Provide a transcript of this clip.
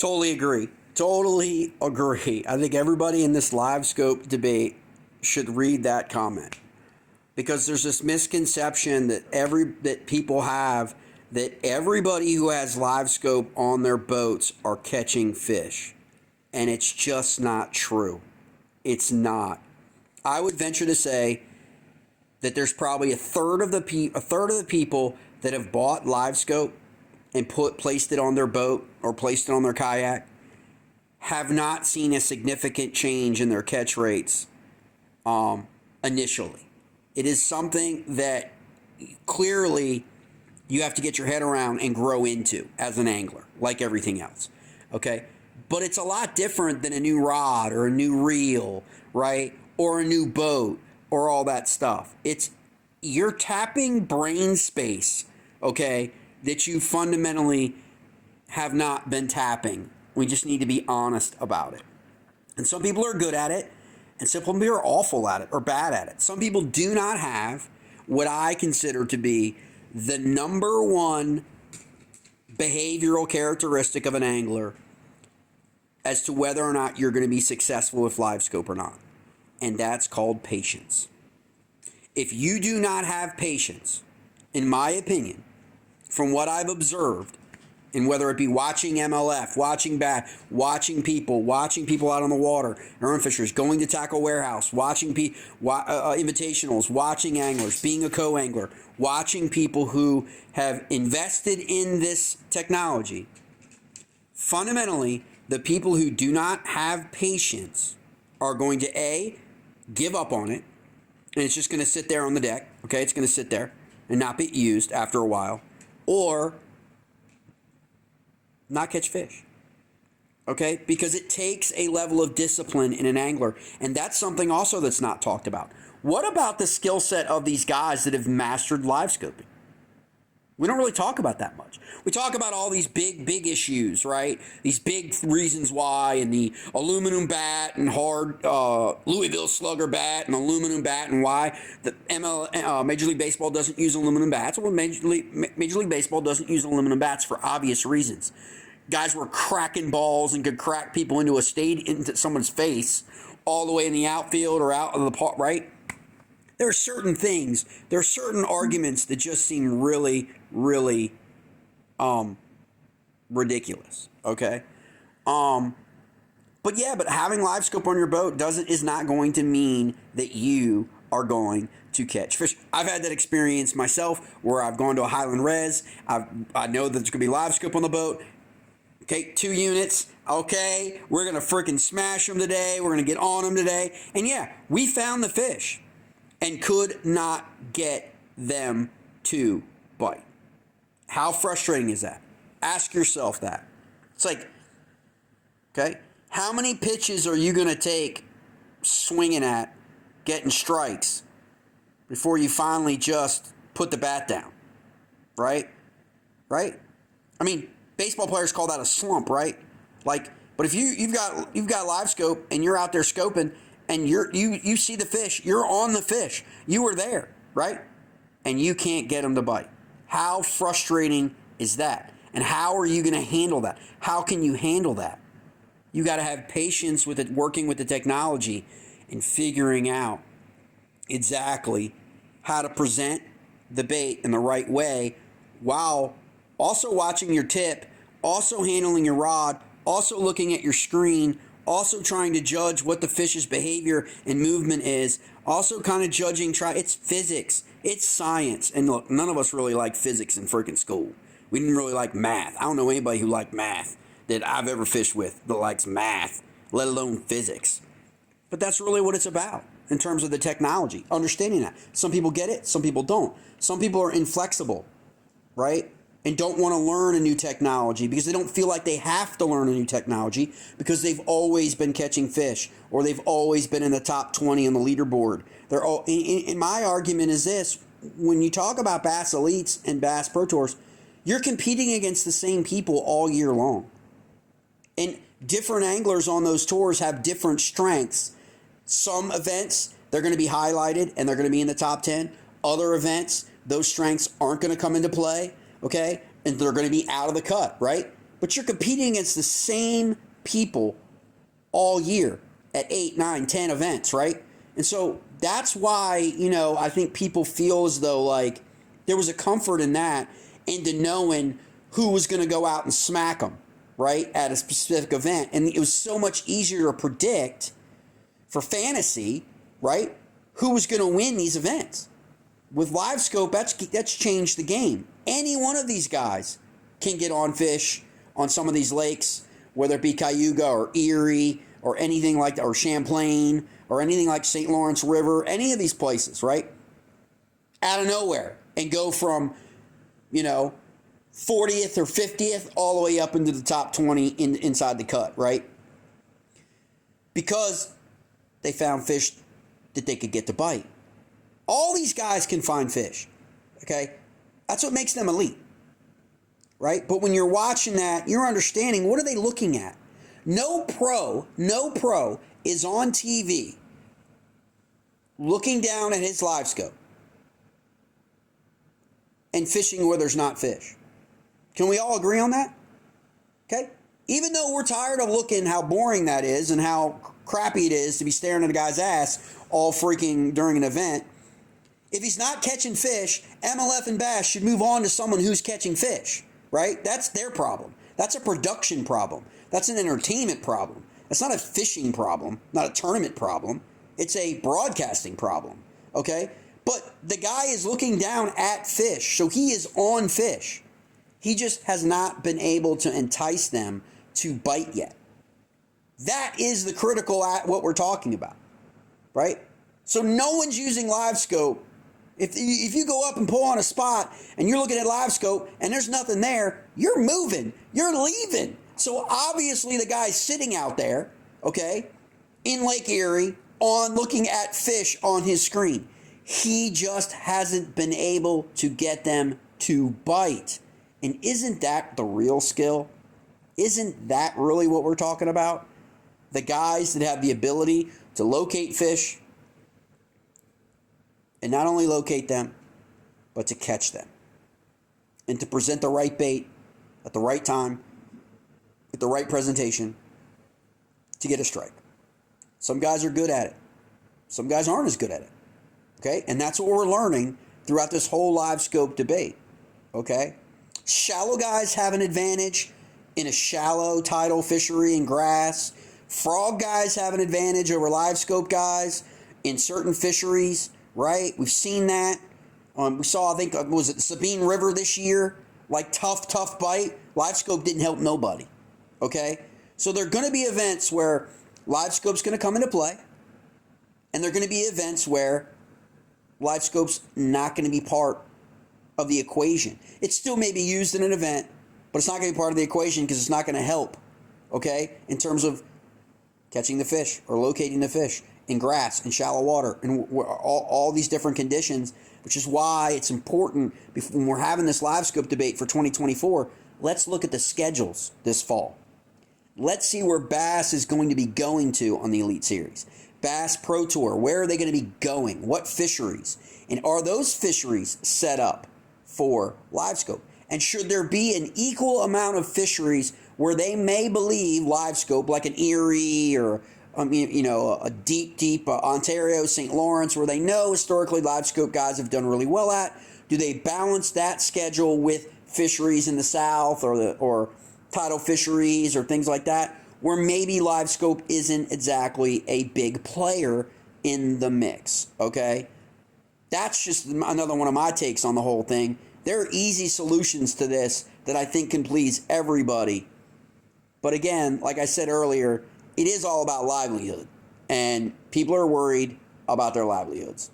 Totally agree. Totally agree. I think everybody in this Livescope debate should read that comment, because there's this misconception that people have that everybody who has Livescope on their boats are catching fish, and it's just not true. It's not. I would venture to say that there's probably a third of the people that have bought Livescope and placed it on their boat or placed it on their kayak have not seen a significant change in their catch rates initially. It is something that clearly you have to get your head around and grow into as an angler, like everything else. Okay? But it's a lot different than a new rod or a new reel, right? Or a new boat or all that stuff. You're tapping brain space, okay, that you fundamentally have not been tapping. We just need to be honest about it. And some people are good at it, and some people are awful at it or bad at it. Some people do not have what I consider to be the number one behavioral characteristic of an angler as to whether or not you're going to be successful with Livescope or not. And that's called patience. If you do not have patience, in my opinion, from what I've observed, and whether it be watching MLF, watching people out on the water, urn fishers, going to Tackle Warehouse, watching invitationals, watching anglers, being a co-angler, watching people who have invested in this technology, fundamentally, the people who do not have patience are going to A, give up on it, and it's just going to sit there on the deck, okay? It's going to sit there and not be used after a while, or not catch fish, okay? Because it takes a level of discipline in an angler, and that's something also that's not talked about. What about the skill set of these guys that have mastered Livescoping? We don't really talk about that much. We talk about all these big issues, right? These big reasons why, and the aluminum bat and hard Louisville Slugger bat and aluminum bat, and why the Major League Baseball doesn't use aluminum bats. Well, Major League Baseball doesn't use aluminum bats for obvious reasons. Guys were cracking balls and could crack people into someone's face all the way in the outfield or out of the park, right? There are certain things, there are certain arguments that just seem really, really ridiculous, okay? But having Livescope on your boat is not going to mean that you are going to catch fish. I've had that experience myself where I've gone to a Highland Res. I know that there's going to be Livescope on the boat. Okay, 2 units. Okay, we're going to freaking smash them today. We're going to get on them today. And yeah, we found the fish and could not get them to bite. How frustrating is that? Ask yourself that. It's like, okay, how many pitches are you going to take swinging at, getting strikes, before you finally just put the bat down? Right? Right? I mean, baseball players call that a slump, right? But if you've got Livescope and you're out there scoping, and you see the fish, you're on the fish, you were there, right? And you can't get them to bite. How frustrating is that? And how are you going to handle that? How can you handle that? You got to have patience with it, working with the technology and figuring out exactly how to present the bait in the right way, while also watching your tip, also handling your rod, also looking at your screen, also trying to judge what the fish's behavior and movement is, also kind of judging, it's physics, it's science. And look, none of us really like physics in freaking school. We didn't really like math. I don't know anybody who liked math that I've ever fished with that likes math, let alone physics. But that's really what it's about in terms of the technology, understanding that. Some people get it, some people don't. Some people are inflexible, right? And don't want to learn a new technology because they don't feel like they have to learn a new technology because they've always been catching fish, or they've always been in the top 20 on the leaderboard. And my argument is this: when you talk about Bass Elites and Bass Pro Tours, you're competing against the same people all year long. And different anglers on those tours have different strengths. Some events, they're going to be highlighted and they're going to be in the top 10. Other events, those strengths aren't going to come into play. Okay, and they're going to be out of the cut, right? but you're competing against the same people all year at 8, 9, 10 events, right? And so that's why, you know, I think people feel as though like there was a comfort in that, into knowing who was going to go out and smack them, right, at a specific event. And it was so much easier to predict for fantasy, right, who was going to win these events. With Livescope, that's changed the game. Any one of these guys can get on fish on some of these lakes, whether it be Cayuga or Erie or anything like that, or Champlain or anything like St. Lawrence River, any of these places, right, out of nowhere, and go from, you know, 40th or 50th all the way up into the top 20 inside the cut, right? Because they found fish that they could get to bite. All these guys can find fish, okay? That's what makes them elite, right? But when you're watching that, you're understanding, what are they looking at? No pro is on TV looking down at his Livescope and fishing where there's not fish. Can we all agree on that? Okay? Even though we're tired of looking how boring that is and how crappy it is to be staring at a guy's ass all freaking during an event, if he's not catching fish, MLF and Bass should move on to someone who's catching fish, right? That's their problem. That's a production problem. That's an entertainment problem. That's not a fishing problem, not a tournament problem. It's a broadcasting problem, okay? But the guy is looking down at fish, so he is on fish. He just has not been able to entice them to bite yet. That is the critical at what we're talking about, right? So no one's using Livescope. If you go up and pull on a spot and you're looking at Livescope and there's nothing there, you're moving, you're leaving. So obviously the guy's sitting out there, okay, in Lake Erie, on looking at fish on his screen. He just hasn't been able to get them to bite. And isn't that the real skill? Isn't that really what we're talking about? The guys that have the ability to locate fish, and not only locate them, but to catch them. And to present the right bait at the right time, with the right presentation, to get a strike. Some guys are good at it. Some guys aren't as good at it. Okay? And that's what we're learning throughout this whole Livescope debate. Okay? Shallow guys have an advantage in a shallow tidal fishery and grass. Frog guys have an advantage over Livescope guys in certain fisheries, right? We've seen that. We saw, I think, was it the Sabine River this year? Like tough bite. Livescope didn't help nobody. Okay? So there are going to be events where Livescope's going to come into play. And there are going to be events where Livescope's not going to be part of the equation. It still may be used in an event, but it's not going to be part of the equation because it's not going to help, okay, in terms of catching the fish or locating the fish in grass, in shallow water, and all these different conditions, which is why it's important when we're having this Livescope debate for 2024, let's look at the schedules this fall. Let's see where Bass is going to be going to on the Elite Series. Bass Pro Tour, where are they going to be going? What fisheries? And are those fisheries set up for Livescope? And should there be an equal amount of fisheries where they may believe Livescope, like an Erie or a deep Ontario, St. Lawrence, where they know historically Livescope guys have done really well at? Do they balance that schedule with fisheries in the South or tidal fisheries or things like that, where maybe Livescope isn't exactly a big player in the mix, okay? That's just another one of my takes on the whole thing. There are easy solutions to this that I think can please everybody. But again, like I said earlier, it is all about livelihood. And people are worried about their livelihoods.